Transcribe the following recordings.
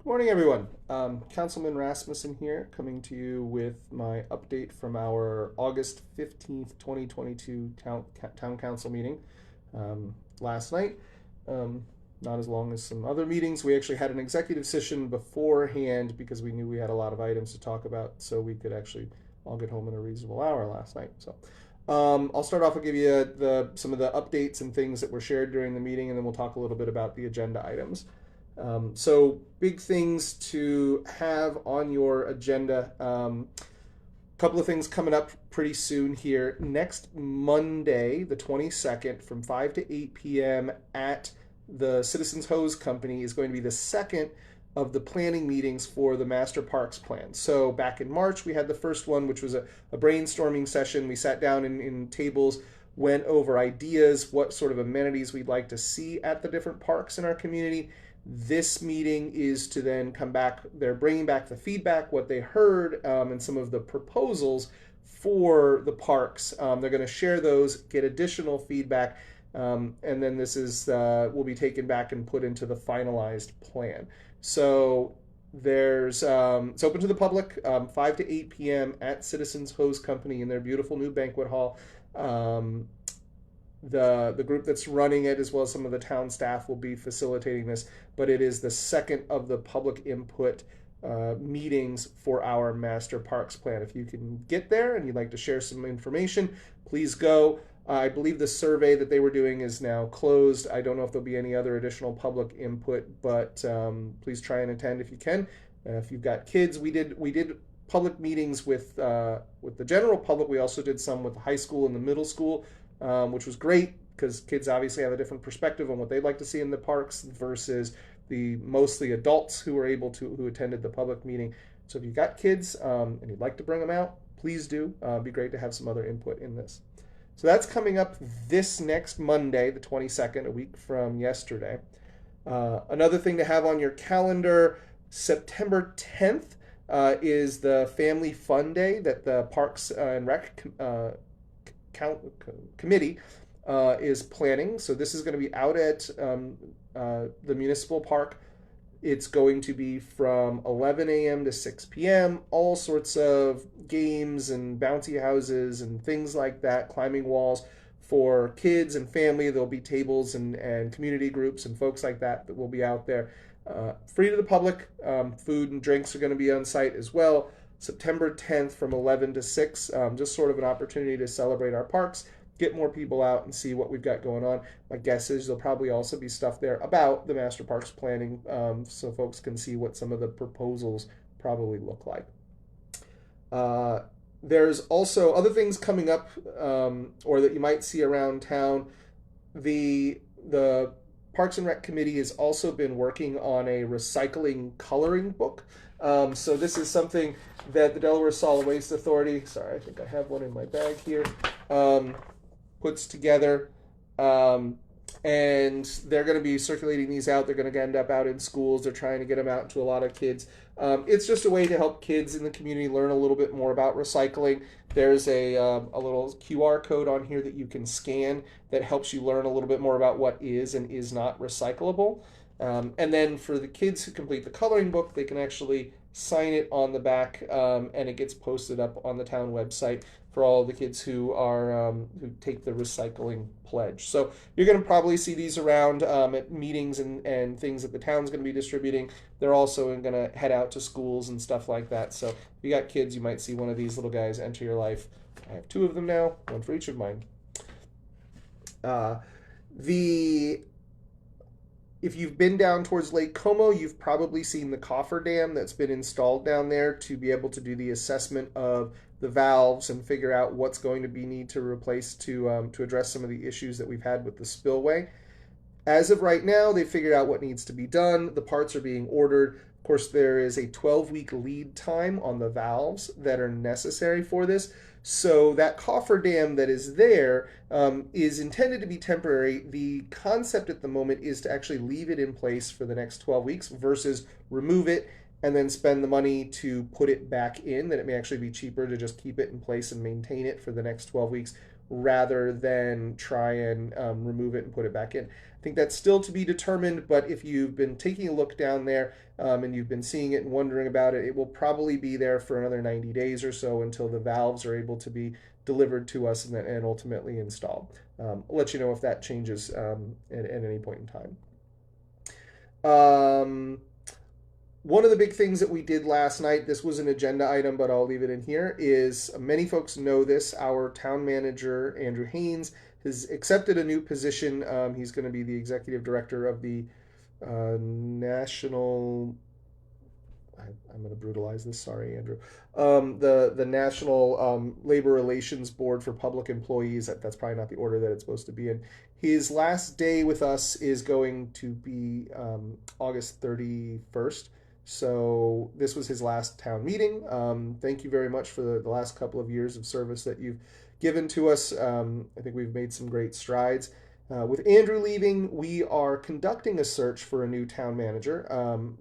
Morning, everyone. Councilman Rasmussen here, coming to you with my update from our August 15th, 2022 town council meeting last night. Um, Not as long as some other meetings. We actually had an executive session beforehand because we knew we had a lot of items to talk about, so we could actually all get home in a reasonable hour last night. I'll start off and give you some of the updates and things that were shared during the meeting, and then we'll talk a little bit about the agenda items. So big things to have on your agenda. Couple of things coming up pretty soon here. Next Monday, the 22nd, from 5 to 8 p.m. at the Citizens Hose Company is going to be the second of the planning meetings for the Master Parks Plan. So back in March, we had the first one, which was a brainstorming session. We sat down in tables, went over ideas, what sort of amenities we'd like to see at the different parks in our community. This meeting is to then come back. They're bringing back the feedback, what they heard, and some of the proposals for the parks. They're going to share those, get additional feedback, and then this is will be taken back and put into the finalized plan. So it's open to the public, 5 to 8 p.m. at Citizens Hose Company in their beautiful new banquet hall. The group that's running it, as well as some of the town staff, will be facilitating this, but it is the second of the public input meetings for our master parks plan. If you can get there and you'd like to share some information, please go. I believe the survey that they were doing is now closed. I don't know if there'll be any other additional public input, but please try and attend if you can. If you've got kids, we did public meetings with the general public. We also did some with the high school and the middle school, which was great because kids obviously have a different perspective on what they'd like to see in the parks versus the mostly adults who attended the public meeting. So if you've got kids and you'd like to bring them out, please do. It'd be great to have some other input in this. So that's coming up this next Monday, the 22nd, a week from yesterday. Another thing to have on your calendar, September 10th is the Family Fun Day that the Parks and Rec Committee is planning. So this is going to be out at the municipal park. It's going to be from 11 a.m. to 6 p.m. All sorts of games and bouncy houses and things like that, climbing walls for kids and family. There'll be tables and community groups and folks like that will be out there. Free to the public. Food and drinks are going to be on site as well. September 10th from 11 to 6, just sort of an opportunity to celebrate our parks, get more people out and see what we've got going on. My guess is there'll probably also be stuff there about the Master Parks planning, so folks can see what some of the proposals probably look like. There's also other things coming up, or that you might see around town. The Parks and Rec Committee has also been working on a recycling coloring book. So this is something that the Delaware Solid Waste Authority, sorry, I think I have one in my bag here, puts together. And they're going to be circulating these out. They're going to end up out in schools. They're trying to get them out to a lot of kids. It's just a way to help kids in the community learn a little bit more about recycling. There's a little QR code on here that you can scan that helps you learn a little bit more about what is and is not recyclable. And then for the kids who complete the coloring book, they can actually sign it on the back, and it gets posted up on the town website for all the kids who who take the recycling pledge. So you're going to probably see these around at meetings and things that the town's going to be distributing. They're also going to head out to schools and stuff like that. So if you got kids, you might see one of these little guys enter your life. I have two of them now, one for each of mine. If you've been down towards Lake Como, you've probably seen the cofferdam that's been installed down there to be able to do the assessment of the valves and figure out what's going to be need to replace to address some of the issues that we've had with the spillway. As of right now, they've figured out what needs to be done. The parts are being ordered. Of course, there is a 12-week lead time on the valves that are necessary for this. So that cofferdam that is there is intended to be temporary. The concept at the moment is to actually leave it in place for the next 12 weeks versus remove it and then spend the money to put it back in. That it may actually be cheaper to just keep it in place and maintain it for the next 12 weeks rather than try and remove it and put it back in. I think that's still to be determined, but if you've been taking a look down there and you've been seeing it and wondering about it, it will probably be there for another 90 days or so until the valves are able to be delivered to us and ultimately installed. I'll let you know if that changes at any point in time. Um, One of the big things that we did last night, this was an agenda item, but I'll leave it in here, is many folks know this. Our town manager, Andrew Haynes, has accepted a new position. He's going to be the executive director of the National. I'm going to brutalize this. Sorry, Andrew. The National Labor Relations Board for Public Employees. That's probably not the order that it's supposed to be in. His last day with us is going to be August 31st. So this was his last town meeting. Thank you very much for the last couple of years of service that you've given to us. I think we've made some great strides. With Andrew leaving, we are conducting a search for a new town manager.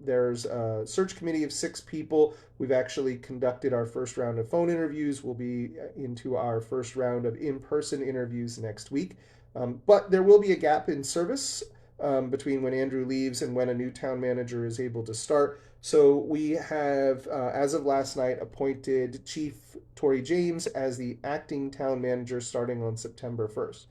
There's a search committee of 6 people. We've actually conducted our first round of phone interviews. We'll be into our first round of in-person interviews next week. But there will be a gap in service between when Andrew leaves and when a new town manager is able to start. So we have, as of last night, appointed Chief Tori James as the acting town manager starting on September 1st.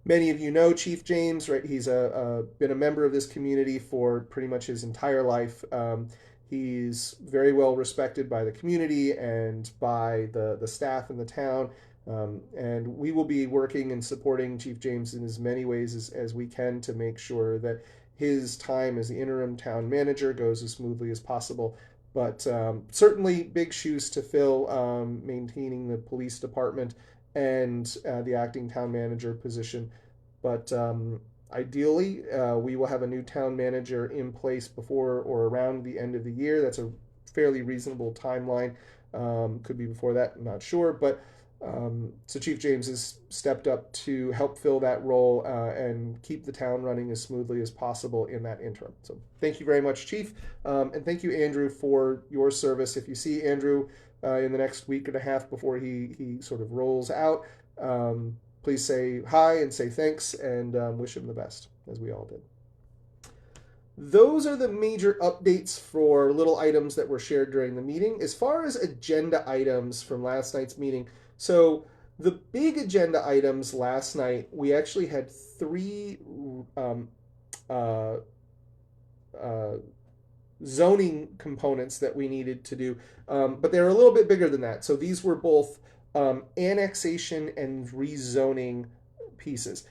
Many of you know Chief James, right? He's been a member of this community for pretty much his entire life. He's very well respected by the community and by the staff in the town. And we will be working and supporting Chief James in as many ways as we can to make sure that his time as the interim town manager goes as smoothly as possible. But certainly big shoes to fill, maintaining the police department and the acting town manager position. But ideally, we will have a new town manager in place before or around the end of the year. That's a fairly reasonable timeline. Could be before that, I'm not sure. But so Chief James has stepped up to help fill that role and keep the town running as smoothly as possible in that interim. So thank you very much, Chief. And thank you, Andrew, for your service. If you see Andrew in the next week and a half before he sort of rolls out, please say hi and say thanks and wish him the best, as we all did. Those are the major updates for little items that were shared during the meeting. As far as agenda items from last night's meeting, so the big agenda items last night, we actually had 3 zoning components that we needed to do, but they're a little bit bigger than that. So these were both annexation and rezoning pieces.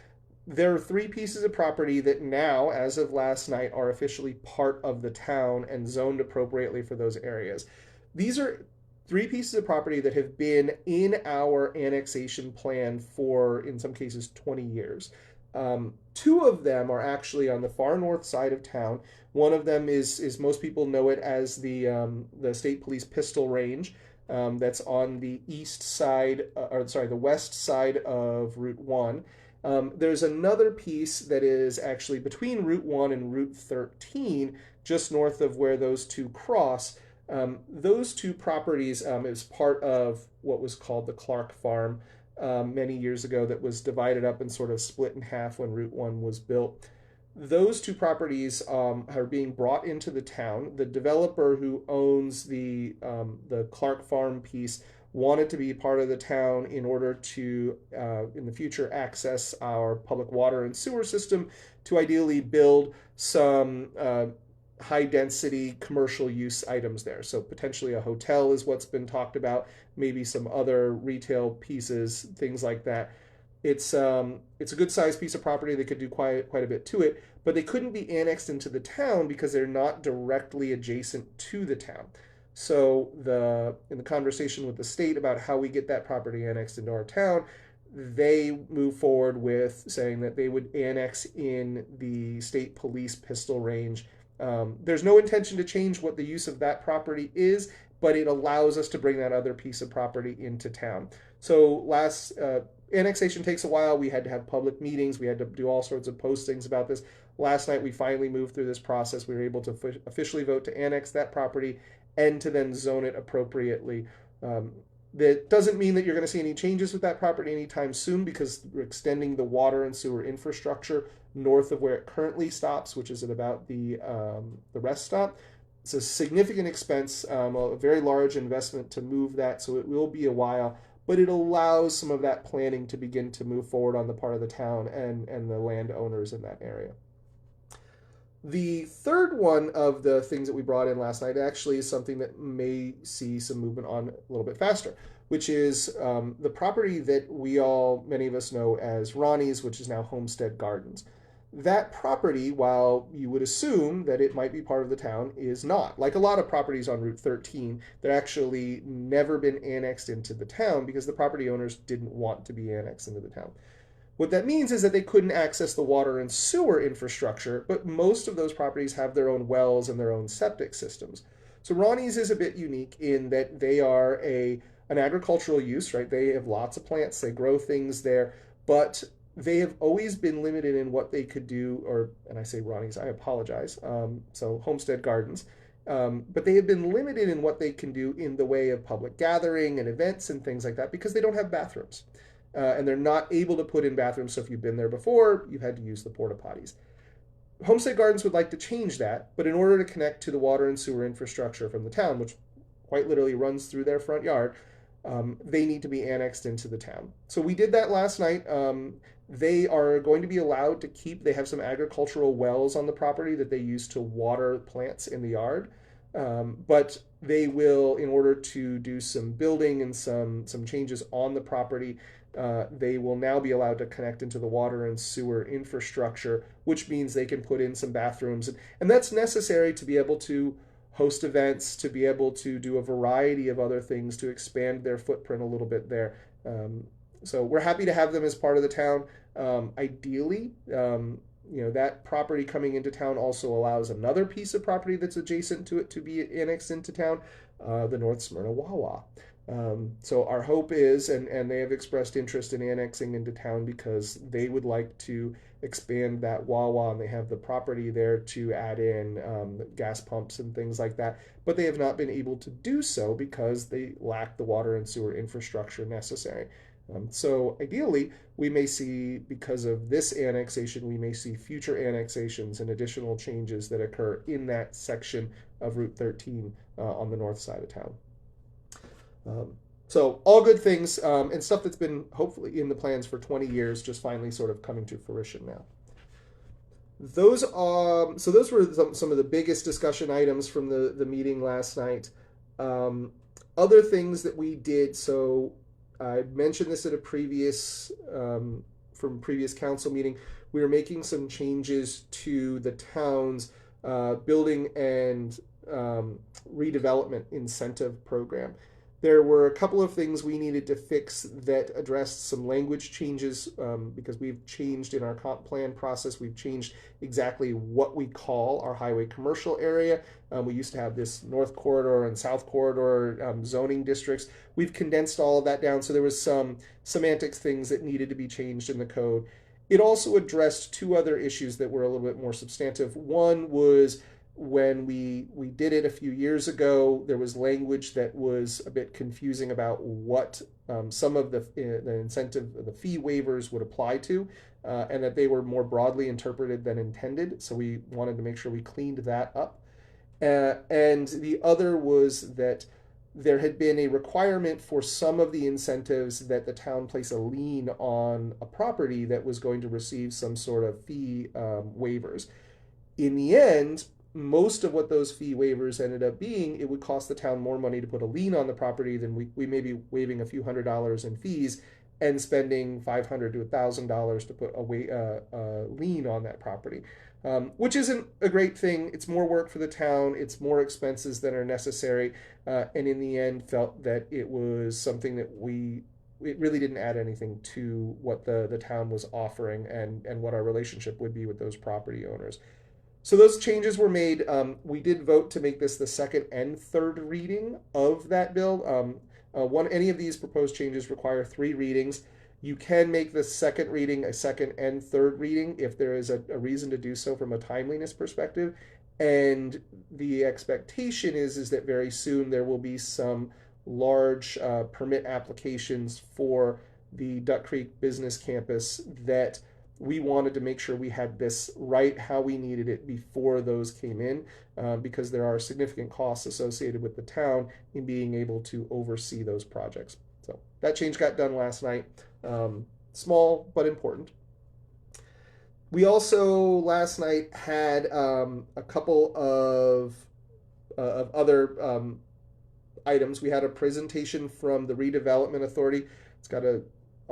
There are 3 pieces of property that now, as of last night, are officially part of the town and zoned appropriately for those areas. These are 3 pieces of property that have been in our annexation plan for, in some cases, 20 years. 2 of them are actually on the far north side of town. One of them is most people know it as the State Police Pistol Range. That's on the east side, the west side of Route 1. There's another piece that is actually between Route 1 and Route 13, just north of where those 2 cross. Those 2 properties is part of what was called the Clark Farm many years ago, that was divided up and sort of split in half when Route 1 was built. Those 2 properties are being brought into the town. The developer who owns the Clark Farm piece wanted to be part of the town in order to, in the future, access our public water and sewer system to ideally build some high-density commercial use items there. So potentially a hotel is what's been talked about, maybe some other retail pieces, things like that. It's a good-sized piece of property. They could do quite a bit to it, but they couldn't be annexed into the town because they're not directly adjacent to the town. So in the conversation with the state about how we get that property annexed into our town, they move forward with saying that they would annex in the State Police Pistol Range. There's no intention to change what the use of that property is, but it allows us to bring that other piece of property into town. So annexation takes a while. We had to have public meetings. We had to do all sorts of postings about this. Last night, we finally moved through this process. We were able to officially vote to annex that property and to then zone it appropriately. That doesn't mean that you're going to see any changes with that property anytime soon, because we're extending the water and sewer infrastructure north of where it currently stops, which is at about the rest stop. It's a significant expense, a very large investment to move that, so it will be a while, but it allows some of that planning to begin to move forward on the part of the town and the landowners in that area. The third one of the things that we brought in last night actually is something that may see some movement on a little bit faster, which is the property that many of us know as Ronnie's, which is now Homestead Gardens. That property, while you would assume that it might be part of the town, is not. Like a lot of properties on Route 13, they're actually never been annexed into the town because the property owners didn't want to be annexed into the town. What that means is that they couldn't access the water and sewer infrastructure, but most of those properties have their own wells and their own septic systems. So Ronnie's is a bit unique in that they are an agricultural use, right? They have lots of plants, they grow things there, but they have always been limited in what they could do, and I say Ronnie's, I apologize, so Homestead Gardens. But they have been limited in what they can do in the way of public gathering and events and things like that because they don't have bathrooms. And they're not able to put in bathrooms. So if you've been there before, you've had to use the porta potties. Homestead Gardens would like to change that, but in order to connect to the water and sewer infrastructure from the town, which quite literally runs through their front yard, they need to be annexed into the town. So we did that last night. They are going to be allowed to they have some agricultural wells on the property that they use to water plants in the yard. But they will, in order to do some building and some changes on the property, they will now be allowed to connect into the water and sewer infrastructure, which means they can put in some bathrooms. And that's necessary to be able to host events, to be able to do a variety of other things to expand their footprint a little bit there. So we're happy to have them as part of the town. Ideally, that property coming into town also allows another piece of property that's adjacent to it to be annexed into town, the North Smyrna Wawa. So our hope is, and they have expressed interest in annexing into town because they would like to expand that Wawa, and they have the property there to add in gas pumps and things like that. But they have not been able to do so because they lack the water and sewer infrastructure necessary. So ideally, we may see, because of this annexation, we may see future annexations and additional changes that occur in that section of Route 13 on the north side of town. So all good things and stuff that's been hopefully in the plans for 20 years, just finally sort of coming to fruition now. Those were some of the biggest discussion items from the meeting last night. Other things that we did, so I mentioned this at a previous council meeting. We were making some changes to the town's building and redevelopment incentive program. There were a couple of things we needed to fix that addressed some language changes because we've changed in our comp plan process. We've changed exactly what we call our highway commercial area. We used to have this North Corridor and South Corridor zoning districts. We've condensed all of that down, so there was some semantics things that needed to be changed in the code. It also addressed two other issues that were a little bit more substantive. One was when we did it a few years ago, there was language that was a bit confusing about what some of the incentive, the fee waivers would apply to, and that they were more broadly interpreted than intended. So we wanted to make sure we cleaned that up. And the other was that there had been a requirement for some of the incentives that the town place a lien on a property that was going to receive some sort of fee waivers. In the end, most of what those fee waivers ended up being, it would cost the town more money to put a lien on the property than we may be waiving a few $100s in fees and spending $500 to $1,000 to put a lien on that property, which isn't a great thing. It's more work for the town. It's more expenses than are necessary, and in the end felt that it was something that it really didn't add anything to what the town was offering and what our relationship would be with those property owners. So those changes were made. We did vote to make this the second and third reading of that bill. Any of these proposed changes require 3 readings. You can make the second reading a second and third reading if there is a reason to do so from a timeliness perspective. And the expectation is that very soon there will be some large permit applications for the Duck Creek Business Campus that we wanted to make sure we had this right how we needed it before those came in, because there are significant costs associated with the town in being able to oversee those projects. So that change got done last night. Small but important. We also last night had a couple of other items. We had a presentation from the Redevelopment Authority. It's got an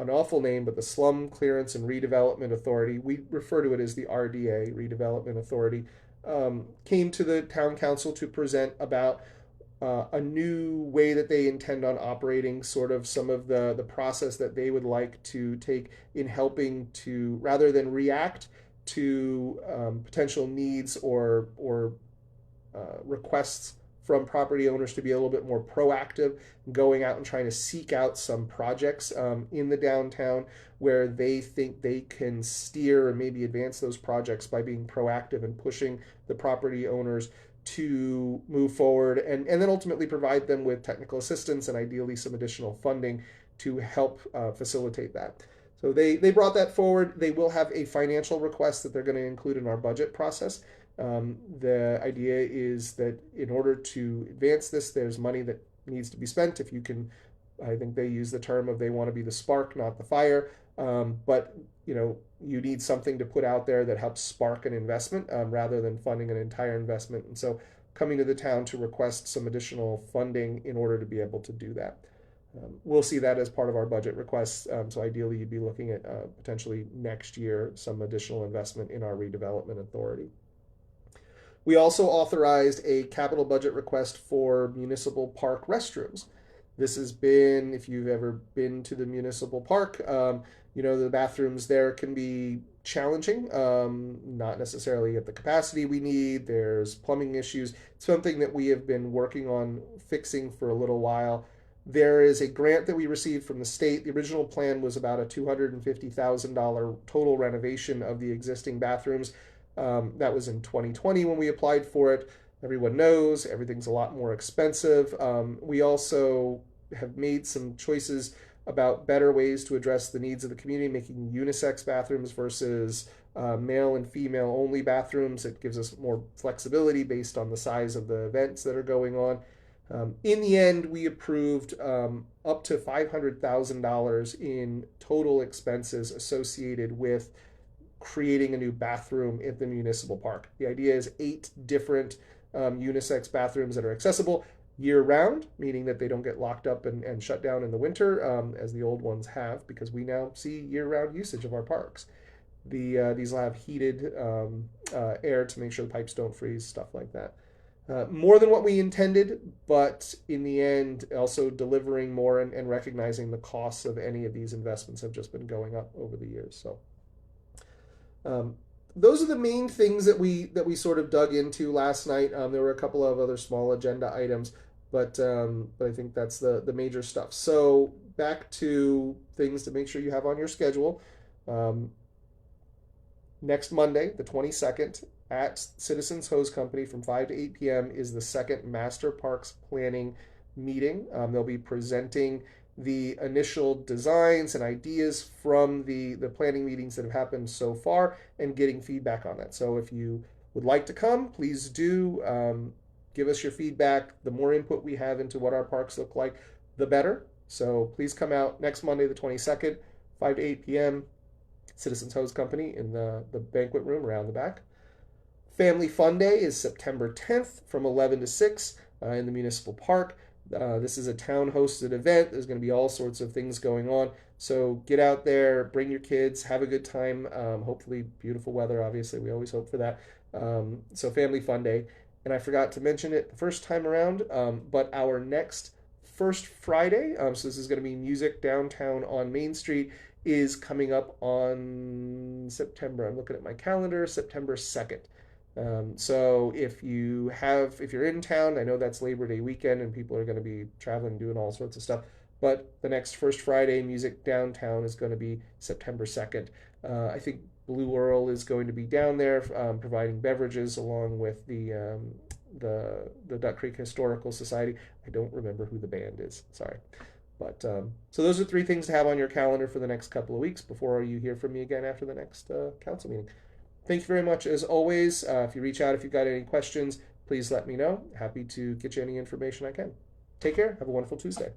awful name, but the Slum Clearance and Redevelopment Authority, we refer to it as the RDA, Redevelopment Authority, came to the town council to present about a new way that they intend on operating, sort of some of the process that they would like to take in helping to, rather than react to potential needs or requests from property owners, to be a little bit more proactive, going out and trying to seek out some projects in the downtown where they think they can steer and maybe advance those projects by being proactive and pushing the property owners to move forward, and then ultimately provide them with technical assistance and ideally some additional funding to help facilitate that. So they brought that forward. They will have a financial request that they're going to include in our budget process. The idea is that in order to advance this, there's money that needs to be spent. If you can, I think they use the term of they want to be the spark, not the fire. But you need something to put out there that helps spark an investment rather than funding an entire investment. And so coming to the town to request some additional funding in order to be able to do that. We'll see that as part of our budget requests. So ideally, you'd be looking at potentially next year some additional investment in our redevelopment authority. We also authorized a capital budget request for municipal park restrooms. This has been, if you've ever been to the municipal park, the bathrooms there can be challenging, not necessarily at the capacity we need. There's plumbing issues. It's something that we have been working on fixing for a little while. There is a grant that we received from the state. The original plan was about a $250,000 total renovation of the existing bathrooms. That was in 2020 when we applied for it. Everyone knows everything's a lot more expensive. We also have made some choices about better ways to address the needs of the community, making unisex bathrooms versus male and female only bathrooms. It gives us more flexibility based on the size of the events that are going on. In the end, we approved up to $500,000 in total expenses associated with creating a new bathroom at the municipal park. The idea is 8 different unisex bathrooms that are accessible year-round, meaning that they don't get locked up and shut down in the winter, as the old ones have, because we now see year-round usage of our parks. These will have heated air to make sure the pipes don't freeze, stuff like that. More than what we intended, but in the end, also delivering more and recognizing the costs of any of these investments have just been going up over the years. So those are the main things that we sort of dug into last night. There were a couple of other small agenda items, but I think that's the major stuff. So back to things to make sure you have on your schedule. Next Monday, the 22nd, at Citizens Hose Company from 5 to 8 p.m. is the second Master Parks Planning meeting. They'll be presenting the initial designs and ideas from the planning meetings that have happened so far and getting feedback on that. So if you would like to come, please do give us your feedback. The more input we have into what our parks look like, the better. So please come out next Monday, the 22nd, 5 to 8 p.m., Citizens Hose Company in the banquet room around the back. Family Fun Day is September 10th from 11 to 6 in the municipal park. This is a town-hosted event. There's going to be all sorts of things going on. So get out there, bring your kids, have a good time. Hopefully beautiful weather, obviously. We always hope for that. So Family Fun Day. And I forgot to mention it the first time around, but our next First Friday, so this is going to be music downtown on Main Street, is coming up on September. I'm looking at my calendar, September 2nd. So if you're in town, I know that's Labor Day weekend and people are going to be traveling, doing all sorts of stuff, but the next First Friday music downtown is going to be September 2nd. I think Blue Earl is going to be down there providing beverages along with the the Duck Creek Historical Society. I don't remember who the band is. Sorry. But so those are three things to have on your calendar for the next couple of weeks before you hear from me again after the next council meeting. Thank you very much. As always, if you reach out, if you've got any questions, please let me know. Happy to get you any information I can. Take care. Have a wonderful Tuesday.